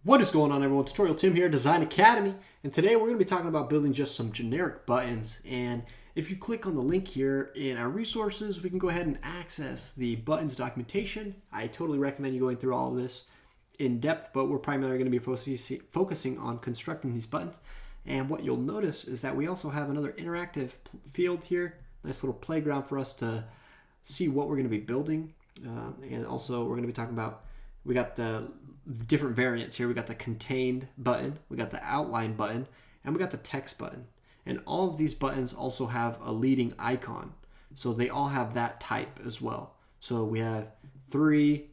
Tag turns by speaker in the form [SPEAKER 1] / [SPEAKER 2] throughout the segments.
[SPEAKER 1] What is going on, everyone? Tutorial Tim here, Design Academy, and today we're going to be talking about building just some generic buttons. And if you click on the link here in our resources, we can go ahead and access the buttons documentation. I totally recommend you going through all of this in depth, but we're primarily going to be focusing on constructing these buttons. And what you'll notice is that we also have another interactive field here, nice little playground for us to see what we're going to be building. And also we're going to be talking about, we got the different variants here. We got the contained button, we got the outline button, and we got the text button. And all of these buttons also have a leading icon. So they all have that type as well. So we have three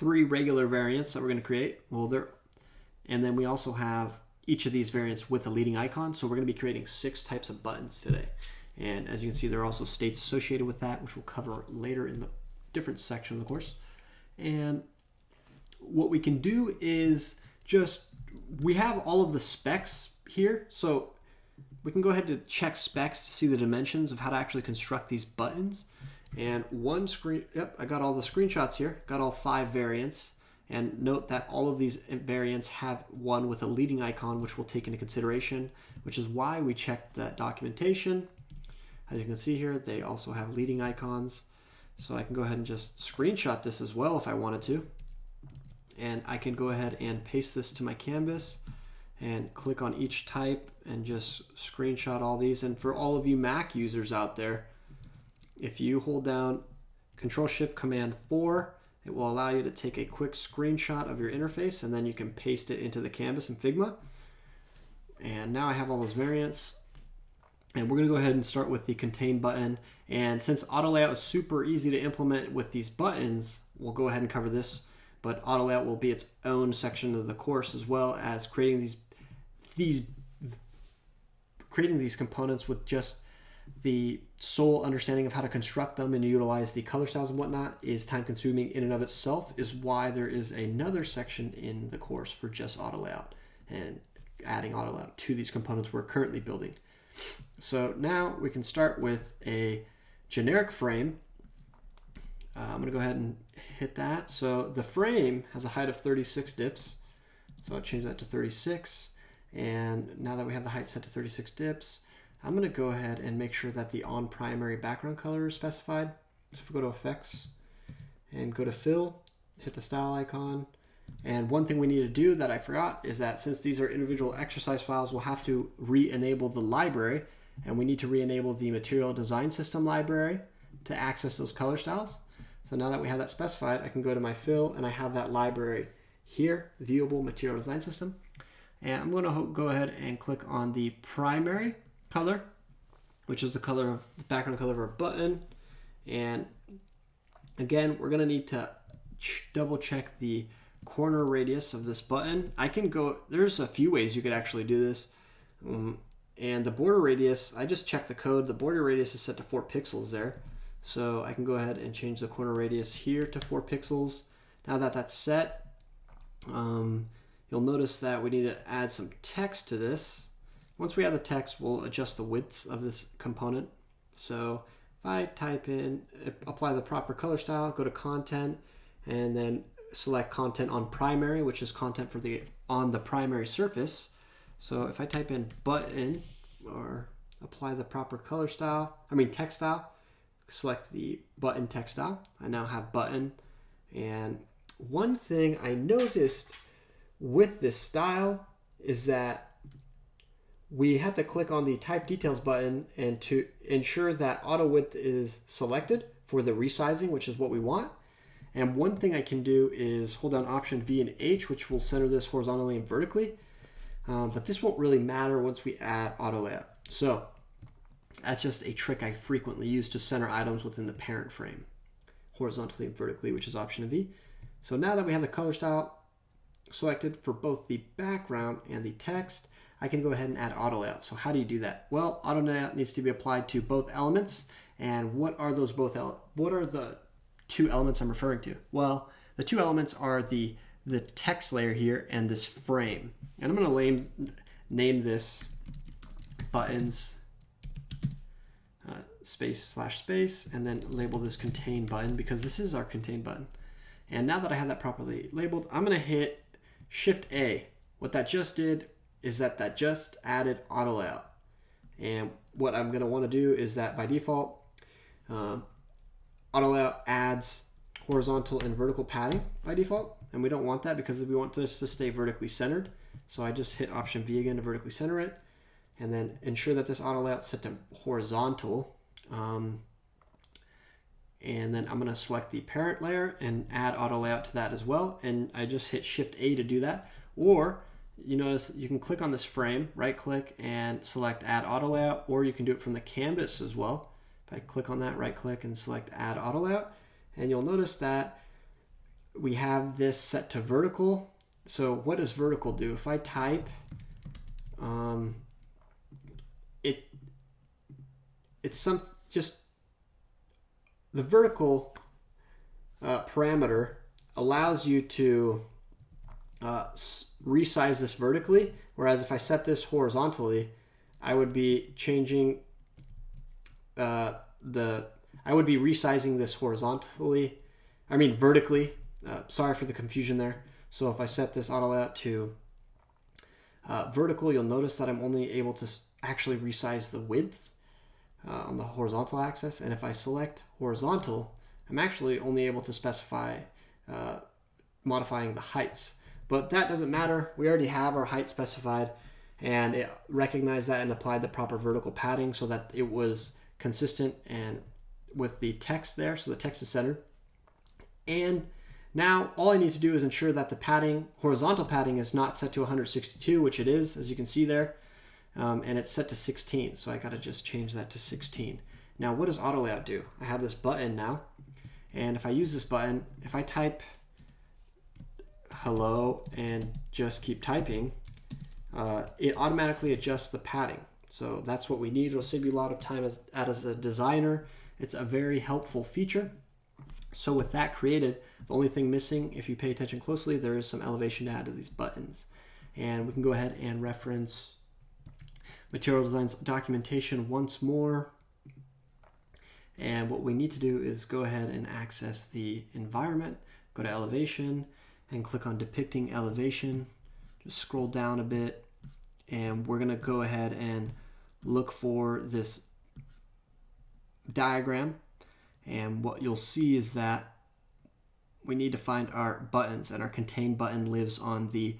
[SPEAKER 1] regular variants that we're going to create. And then we also have each of these variants with a leading icon. So we're going to be creating 6 types of buttons today. And as you can see, there are also states associated with that, which we'll cover later in the different section of the course. And what we can do is we have all of the specs here. So we can go ahead to check specs to see the dimensions of how to actually construct these buttons. And I got all the screenshots here, got all 5 variants. And note that all of these variants have one with a leading icon, which we'll take into consideration, which is why we checked that documentation. As you can see here, they also have leading icons. So I can go ahead and just screenshot this as well if I wanted to. And I can go ahead and paste this to my canvas and click on each type and just screenshot all these. And for all of you Mac users out there, if you hold down Control-Shift-Command-4, it will allow you to take a quick screenshot of your interface, and then you can paste it into the canvas in Figma. And now I have all those variants. And we're going to go ahead and start with the contain button. And since auto layout is super easy to implement with these buttons, we'll go ahead and cover this. But auto layout will be its own section of the course, as well as creating these components with just the sole understanding of how to construct them and utilize the color styles and whatnot is time consuming in and of itself, is why there is another section in the course for just auto layout and adding auto layout to these components we're currently building. So now we can start with a generic frame. I'm going to go ahead and hit that. So the frame has a height of 36 dips. So I'll change that to 36. And now that we have the height set to 36 dips, I'm going to go ahead and make sure that the on primary background color is specified. So if we go to effects and go to fill, hit the style icon. And one thing we need to do that I forgot is that since these are individual exercise files, we'll have to re-enable the library, and we need to re-enable the material design system library to access those color styles. So now that we have that specified, I can go to my fill and I have that library here, viewable material design system. And I'm going to go ahead and click on the primary color, which is the color of the background color of our button. And again, we're going to need to double check the corner radius of this button. There's a few ways you could actually do this. And the border radius, I just checked the code. The border radius is set to 4 pixels there. So I can go ahead and change the corner radius here to 4 pixels. Now that that's set, you'll notice that we need to add some text to this. Once we add the text, we'll adjust the width of this component. So if I type in, apply the proper color style, go to content, and then select content on primary, which is content on the primary surface. So if I type in button or apply the proper text style, select the button text style. I now have button. And one thing I noticed with this style is that we have to click on the type details button and to ensure that auto width is selected for the resizing, which is what we want. And one thing I can do is hold down Option V and H, which will center this horizontally and vertically. But this won't really matter once we add auto layout. So that's just a trick I frequently use to center items within the parent frame, horizontally and vertically, which is Option V. So now that we have the color style selected for both the background and the text, I can go ahead and add auto layout. So how do you do that? Well, auto layout needs to be applied to both elements. And what are the 2 elements I'm referring to? Well, the 2 elements are the text layer here and this frame. And I'm going to name this buttons space/space, and then label this contain button because this is our contain button. And now that I have that properly labeled, I'm going to hit Shift A. What that just did is that just added auto layout. And what I'm going to want to do is that by default, auto layout adds horizontal and vertical padding by default. And we don't want that because we want this to stay vertically centered. So I just hit Option V again to vertically center it. And then ensure that this auto layout is set to horizontal. And then I'm going to select the parent layer and add auto layout to that as well. And I just hit Shift A to do that. Or you notice you can click on this frame, right click and select add auto layout, or you can do it from the canvas as well. If I click on that, right click and select add auto layout, and you'll notice that we have this set to vertical. So what does vertical do? If I type, the vertical parameter allows you to resize this vertically, whereas if I set this horizontally, I would be changing I would be resizing this vertically. Sorry for the confusion there. So if I set this auto layout to vertical, you'll notice that I'm only able to actually resize the width on the horizontal axis. And if I select horizontal, I'm actually only able to specify modifying the heights. But that doesn't matter. We already have our height specified, and it recognized that and applied the proper vertical padding so that it was consistent and with the text there, so the text is centered. And now all I need to do is ensure that the padding, horizontal padding, is not set to 162, which it is, as you can see there, and it's set to 16. So I got to just change that to 16. Now, what does auto layout do? I have this button now, and if I use this button, if I type hello and just keep typing, it automatically adjusts the padding. So that's what we need. It'll save you a lot of time as a designer. It's a very helpful feature. So with that created, the only thing missing, if you pay attention closely, there is some elevation to add to these buttons. And we can go ahead and reference Material Design's documentation once more. And what we need to do is go ahead and access the environment, go to elevation, and click on depicting elevation. Just scroll down a bit, and we're going to go ahead and look for this diagram. And what you'll see is that we need to find our buttons, and our contain button lives on the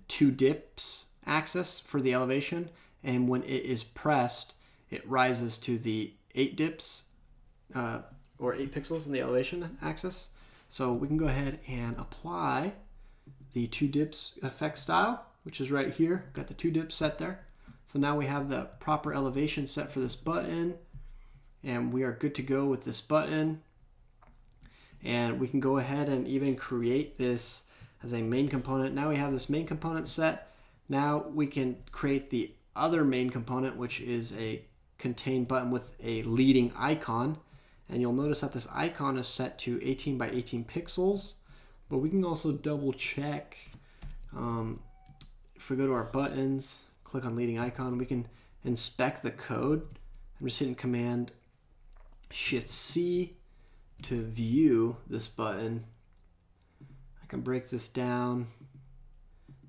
[SPEAKER 1] 2 dips axis for the elevation. And when it is pressed, it rises to the 8 dips or 8 pixels in the elevation axis. So we can go ahead and apply the 2 dips effect style, which is right here. Got the 2 dips set there. So now we have the proper elevation set for this button, and we are good to go with this button. And we can go ahead and even create this as a main component. Now we have this main component set. Now we can create the other main component, which is a contain button with a leading icon. And you'll notice that this icon is set to 18 by 18 pixels, but we can also double check. If we go to our buttons, click on leading icon, we can inspect the code. I'm just hitting Command Shift C to view this button. I can break this down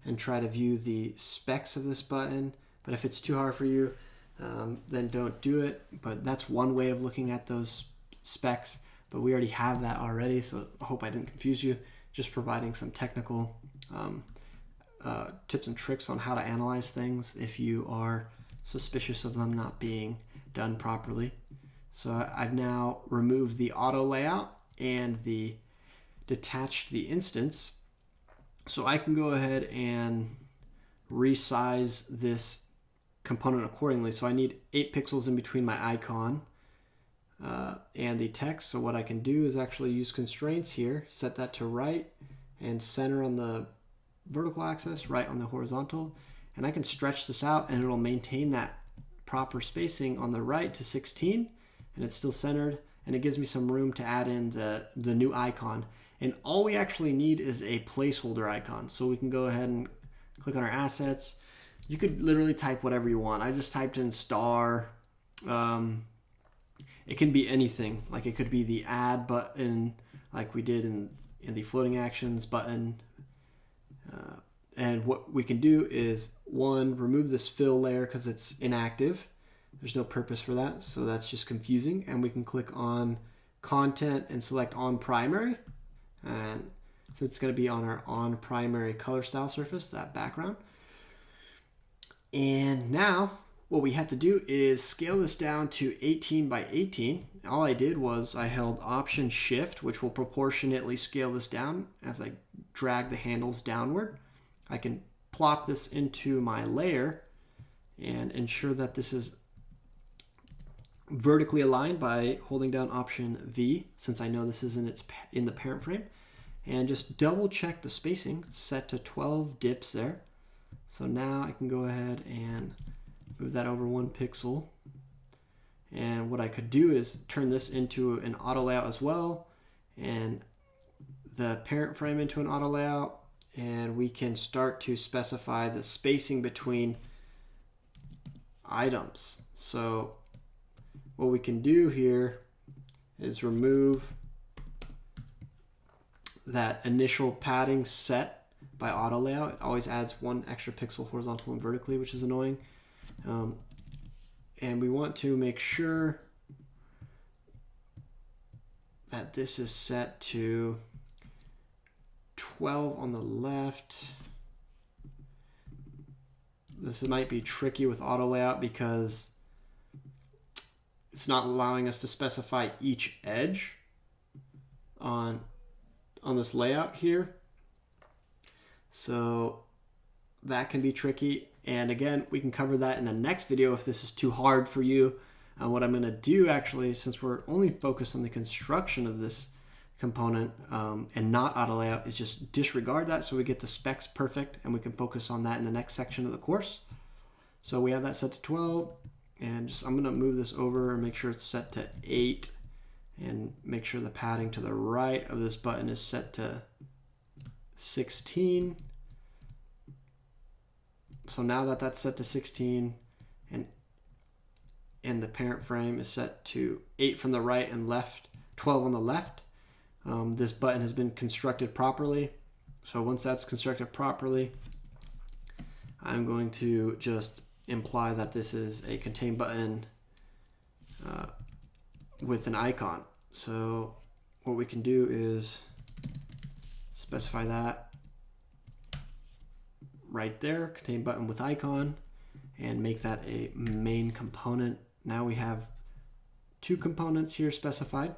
[SPEAKER 1] and try to view the specs of this button, but if it's too hard for you, then don't do it. But that's one way of looking at those specs, but we already have that already, so I hope I didn't confuse you. Just providing some technical tips and tricks on how to analyze things if you are suspicious of them not being done properly. So I've now removed the auto layout and detached the instance, so I can go ahead and resize this component accordingly. So I need 8 pixels in between my icon and the text. So what I can do is actually use constraints here, set that to right and center on the vertical axis, right on the horizontal, and I can stretch this out and it'll maintain that proper spacing on the right to 16, and it's still centered, and it gives me some room to add in the new icon. And all we actually need is a placeholder icon. So we can go ahead and click on our assets. You could literally type whatever you want. I just typed in star. It can be anything. Like it could be the add button, like we did in the floating actions button. And what we can do is, one, remove this fill layer because it's inactive. There's no purpose for that, so that's just confusing. And we can click on content and select on primary. And so it's going to be on our on primary color style surface, that background. And now what we have to do is scale this down to 18 by 18. All I did was I held Option Shift, which will proportionately scale this down as I drag the handles downward. I can plop this into my layer and ensure that this is vertically aligned by holding down Option V, since I know this is in the parent frame. And just double check the spacing. It's set to 12 dips there. So now I can go ahead and move that over 1 pixel. And what I could do is turn this into an auto layout as well, and the parent frame into an auto layout, and we can start to specify the spacing between items. So what we can do here is remove that initial padding set by auto layout. It always adds 1 extra pixel horizontal and vertically, which is annoying. And we want to make sure that this is set to 12 on the left. This might be tricky with auto layout because it's not allowing us to specify each edge on this layout here. So that can be tricky. And again, we can cover that in the next video if this is too hard for you. What I'm going to do actually, since we're only focused on the construction of this component and not auto layout, is just disregard that so we get the specs perfect, and we can focus on that in the next section of the course. So we have that set to 12, and I'm going to move this over and make sure it's set to 8, and make sure the padding to the right of this button is set to 16. So now that that's set to 16 and the parent frame is set to 8 from the right and left, 12 on the left, this button has been constructed properly. So once that's constructed properly, I'm going to just imply that this is a contain button with an icon. So what we can do is specify that right there, contain button with icon, and make that a main component. Now we have 2 components here specified,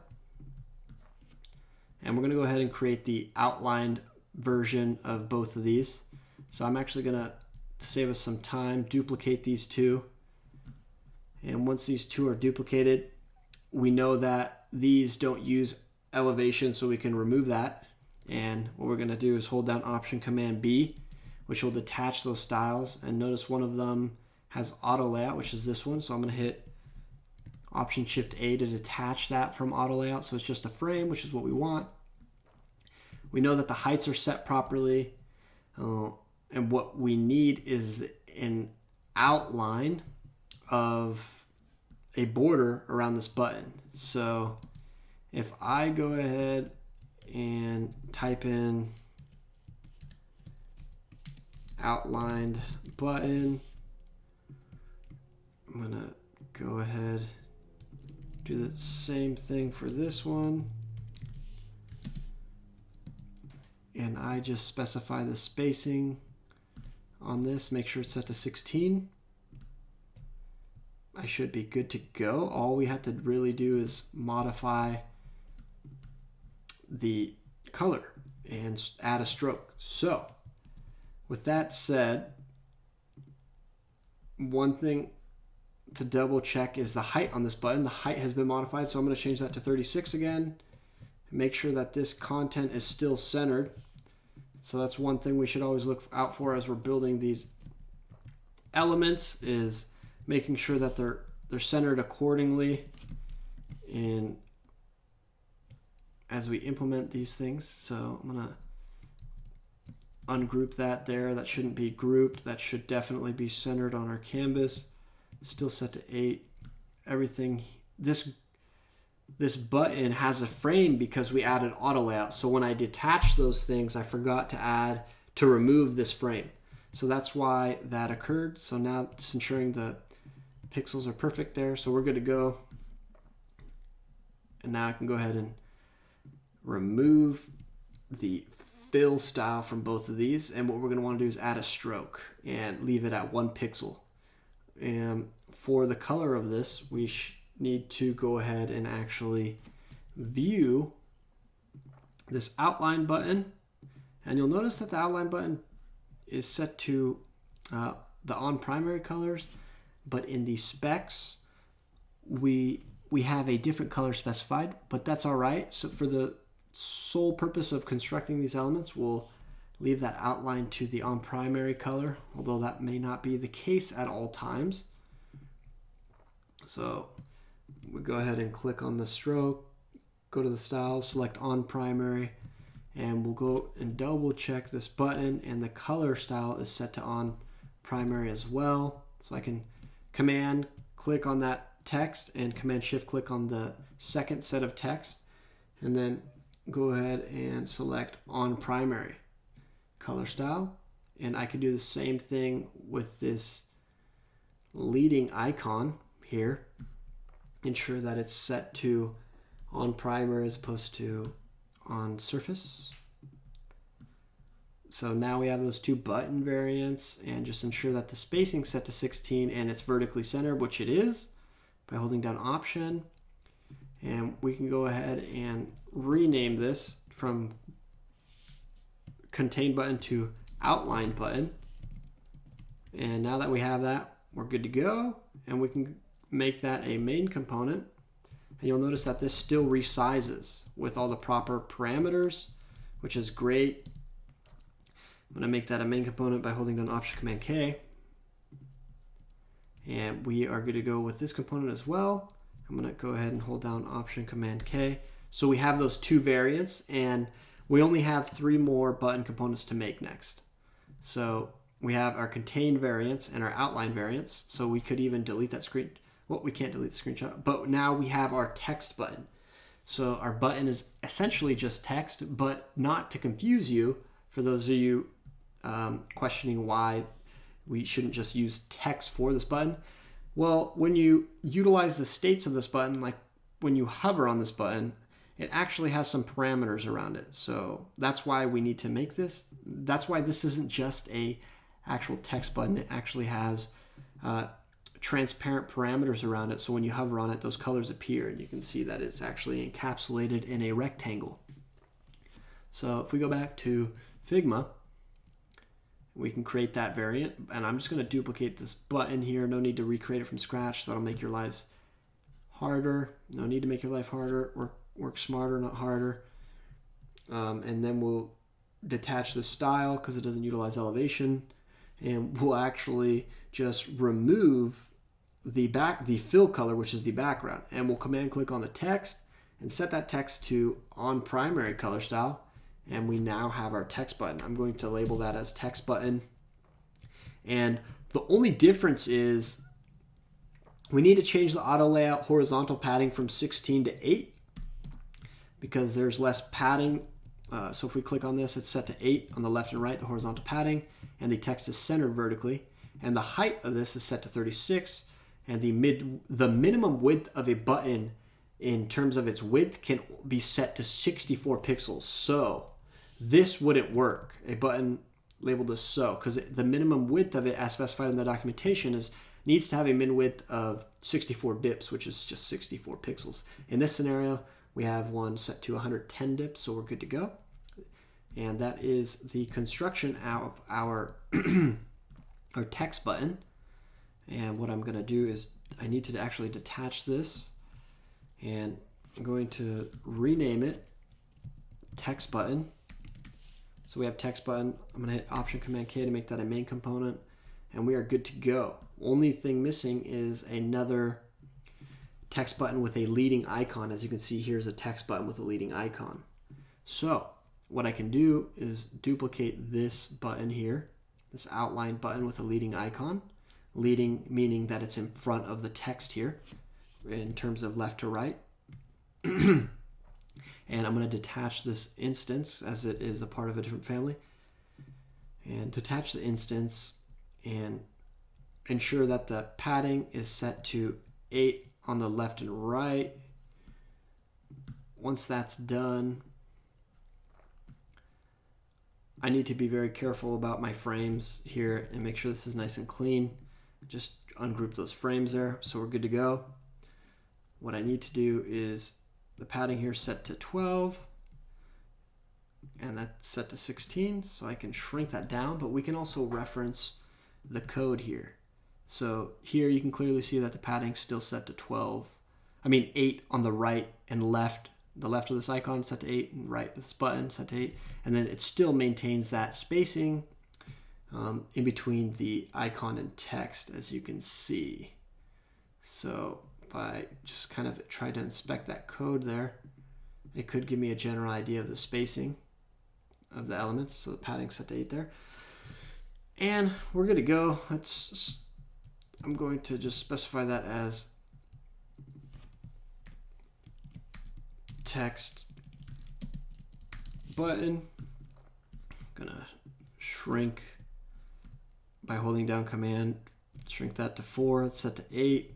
[SPEAKER 1] and we're going to go ahead and create the outlined version of both of these. So I'm actually going to save us some time, duplicate these 2, and once these 2 are duplicated, we know that these don't use elevation, so we can remove that. And what we're going to do is hold down Option Command B, which will detach those styles. And notice one of them has auto layout, which is this one. So I'm going to hit Option Shift A to detach that from auto layout. So it's just a frame, which is what we want. We know that the heights are set properly. And what we need is an outline of a border around this button. So if I go ahead and type in outlined button, I'm gonna go ahead, do the same thing for this one, and I just specify the spacing on this, make sure it's set to 16. I should be good to go. All we have to really do is modify the color and add a stroke. So with that said, one thing to double check is the height on this button. The height has been modified, so I'm going to change that to 36 again. Make sure that this content is still centered. So that's one thing we should always look out for as we're building these elements, is making sure that they're centered accordingly in as we implement these things. So I'm going to ungroup that there. That shouldn't be grouped. That should definitely be centered on our canvas. Still set to 8. Everything, this button has a frame because we added auto layout. So when I detach those things, I forgot to add to remove this frame. So that's why that occurred. So now just ensuring the pixels are perfect there. So we're good to go. And now I can go ahead and remove the fill style from both of these. And what we're going to want to do is add a stroke and leave it at 1 pixel. And for the color of this, we need to go ahead and actually view this outline button. And you'll notice that the outline button is set to the on primary colors, but in the specs, we have a different color specified, but that's all right. So for the sole purpose of constructing these elements, we'll leave that outline to the on primary color, although that may not be the case at all times. So we go ahead and click on the stroke, go to the style, select on primary, and we'll go and double check this button, and the color style is set to on primary as well. So I can command click on that text and command shift click on the second set of text, and then go ahead and select on primary color style. And I can do the same thing with this leading icon here. Ensure that it's set to on primary as opposed to on surface. So now we have those 2 button variants, and just ensure that the spacing set to 16 and it's vertically centered, which it is, by holding down Option. And we can go ahead and rename this from contain button to outline button. And now that we have that, we're good to go, and we can make that a main component. And you'll notice that this still resizes with all the proper parameters, which is great. I'm going to make that a main component by holding down Option Command K. And we are good to go with this component as well. I'm going to go ahead and hold down Option Command K. So we have those 2 variants, and we only have 3 more button components to make next. So we have our contain variants and our outline variants. So we could even delete that screen. Well, we can't delete the screenshot, but now we have our text button. So our button is essentially just text, but not to confuse you, for those of you questioning why we shouldn't just use text for this button. Well, when you utilize the states of this button, like when you hover on this button, it actually has some parameters around it. So that's why we need to make this. That's why this isn't just a actual text button. It actually has transparent parameters around it. So when you hover on it, those colors appear, and you can see that it's actually encapsulated in a rectangle. So if we go back to Figma, we can create that variant, and I'm just going to duplicate this button here. No need to recreate it from scratch. That'll make your lives harder. No need to make your life harder. Work smarter, not harder. And then we'll detach the style because it doesn't utilize elevation, and we'll actually just remove the fill color, which is the background, and we'll command click on the text and set that text to on primary color style. And we now have our text button. I'm going to label that as text button. And the only difference is we need to change the auto layout horizontal padding from 16 to 8 because there's less padding. So if we click on this, it's set to 8 on the left and right, the horizontal padding, and the text is centered vertically. And the height of this is set to 36. And the minimum width of a button in terms of its width can be set to 64 pixels. So this wouldn't work, a button labeled as so, because the minimum width of it, as specified in the documentation, needs to have a min width of 64 dips, which is just 64 pixels. In this scenario, we have one set to 110 dips, so we're good to go. And that is the construction of our our text button. And what I'm going to do is I need to actually detach this, and I'm going to rename it text button. So we have text button. I'm going to hit Option Command K to make that a main component, and we are good to go. Only thing missing is another text button with a leading icon. As you can see, here's a text button with a leading icon. So what I can do is duplicate this button here, this outline button with a leading icon. Leading meaning that it's in front of the text here in terms of left to right. And I'm going to detach this instance as it is a part of a different family. And detach the instance and ensure that the padding is set to 8 on the left and right. Once that's done, I need to be very careful about my frames here and make sure this is nice and clean. Just ungroup those frames there, so we're good to go. What I need to do is the padding here set to 12, and that's set to 16, so I can shrink that down, but we can also reference the code here. So here you can clearly see that the padding's still set to 8 on the right and left. The left of this icon is set to 8, and right of this button set to 8, and then it still maintains that spacing in between the icon and text, as you can see. So if I just kind of try to inspect that code there, it could give me a general idea of the spacing of the elements. So the padding's set to 8 there. And we're good to go. I'm going to just specify that as text button. I'm gonna shrink by holding down Command, shrink that to 4, it's set to 8.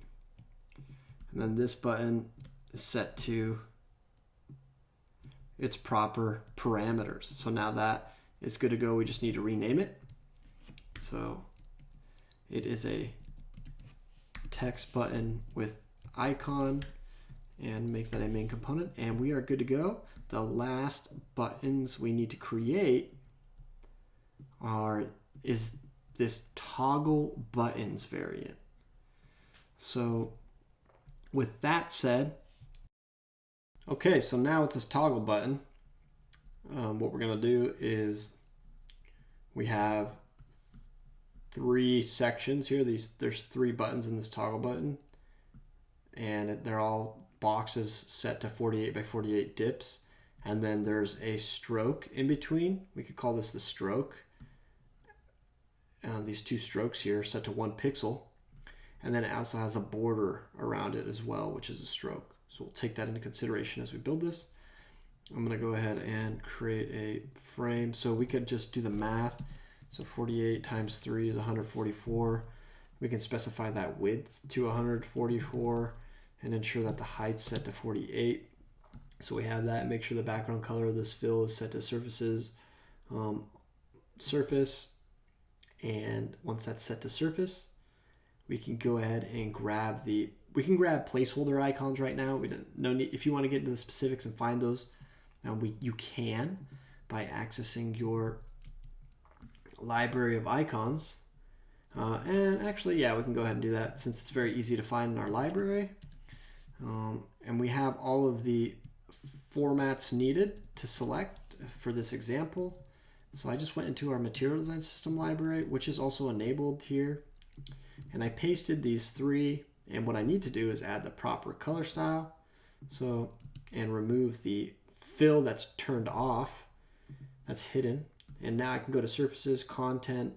[SPEAKER 1] And then this button is set to its proper parameters. So now that is good to go, we just need to rename it. So it is a text button with icon and make that a main component, and we are good to go. The last buttons we need to create is this toggle buttons variant. So with that said, okay, so now with this toggle button, what we're gonna do is we have 3 sections here. There's 3 buttons in this toggle button, and they're all boxes set to 48 by 48 dips. And then there's a stroke in between. We could call this the stroke. These 2 strokes here set to 1 pixel. And then it also has a border around it as well, which is a stroke. So we'll take that into consideration as we build this. I'm gonna go ahead and create a frame. So we could just do the math. So 48 times 3 is 144. We can specify that width to 144 and ensure that the height's set to 48. So we have that. Make sure the background color of this fill is set to surface. And once that's set to surface, we can go ahead and grab placeholder icons right now. No need, if you want to get into the specifics and find those, you can by accessing your library of icons. And actually, yeah, we can go ahead and do that since it's very easy to find in our library. And we have all of the formats needed to select for this example. So I just went into our material design system library, which is also enabled here. And I pasted these 3. And what I need to do is add the proper color style. So, and remove the fill that's turned off, that's hidden. And now I can go to surfaces, content,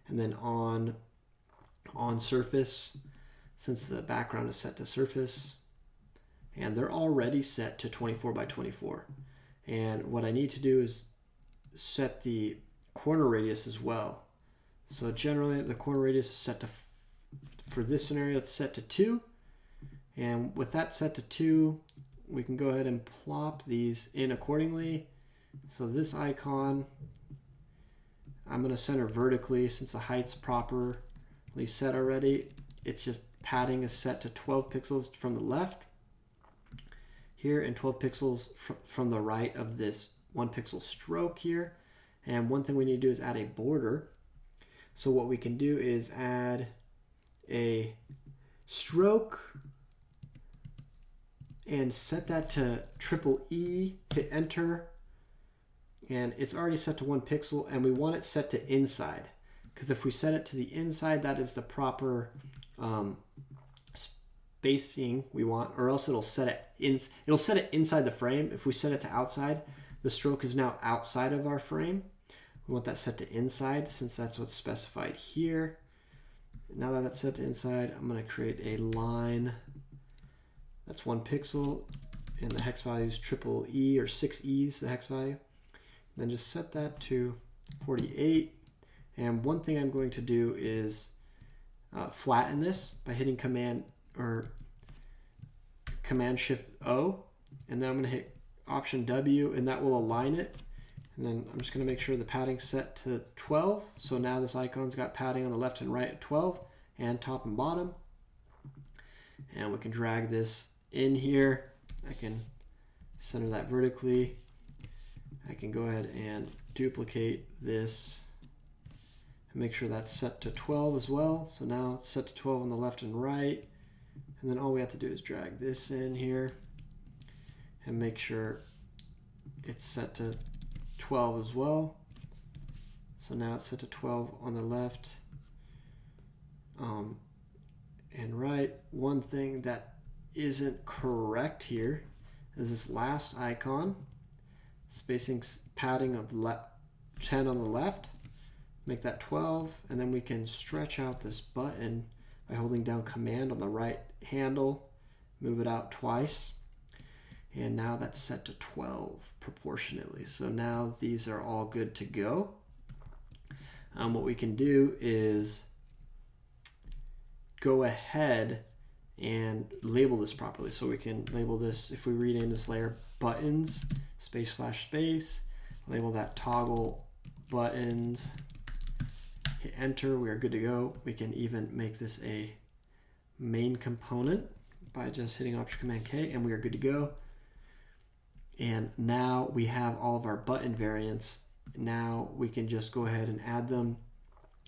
[SPEAKER 1] and then on surface, since the background is set to surface. And they're already set to 24 by 24. And what I need to do is set the corner radius as well. So generally the corner radius is set to, for this scenario, it's set to 2. And with that set to 2, we can go ahead and plop these in accordingly. So this icon, I'm going to center vertically since the height's properly set already. It's just padding is set to 12 pixels from the left here and 12 pixels from the right of this 1 pixel stroke here. And one thing we need to do is add a border. So what we can do is add a stroke and set that to EEE, hit enter, and it's already set to 1 pixel, and we want it set to inside, because if we set it to the inside, that is the proper spacing we want, or else it'll set it inside the frame. If we set it to outside, the stroke is now outside of our frame. We want that set to inside since that's what's specified here. Now that that's set to inside, I'm going to create a line that's 1 pixel, and the hex value is EEE, or 6 E's, the hex value. Then just set that to 48, And one thing I'm going to do is flatten this by hitting Command Shift O, and then I'm going to hit Option W, and that will align it. And then I'm just going to make sure the padding's set to 12. So now this icon's got padding on the left and right at 12, and top and bottom. And we can drag this in here. I can center that vertically. I can go ahead and duplicate this and make sure that's set to 12 as well. So now it's set to 12 on the left and right. And then all we have to do is drag this in here and make sure it's set to 12 as well. So now it's set to 12 on the left and right. One thing that isn't correct here is this last icon, spacing padding of 10 on the left. Make that 12, and then we can stretch out this button by holding down Command on the right handle, move it out twice, and now that's set to 12 proportionately. So now these are all good to go. What we can do is go ahead and label this properly. So we can label this, if we rename this layer buttons, space/space, label that toggle buttons, hit enter, we are good to go. We can even make this a main component by just hitting Option Command K, and we are good to go. And now we have all of our button variants. Now we can just go ahead and add them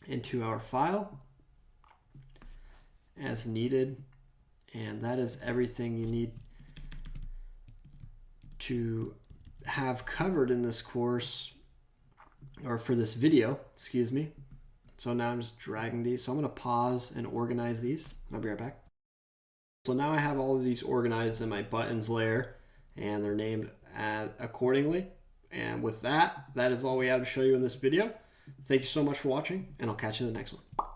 [SPEAKER 1] into our file as needed. And that is everything you need to have covered in this course, or for this video, excuse me. So now I'm just dragging these. So I'm going to pause and organize these. I'll be right back. So now I have all of these organized in my buttons layer, and they're named accordingly. And with that, that is all we have to show you in this video. Thank you so much for watching, and I'll catch you in the next one.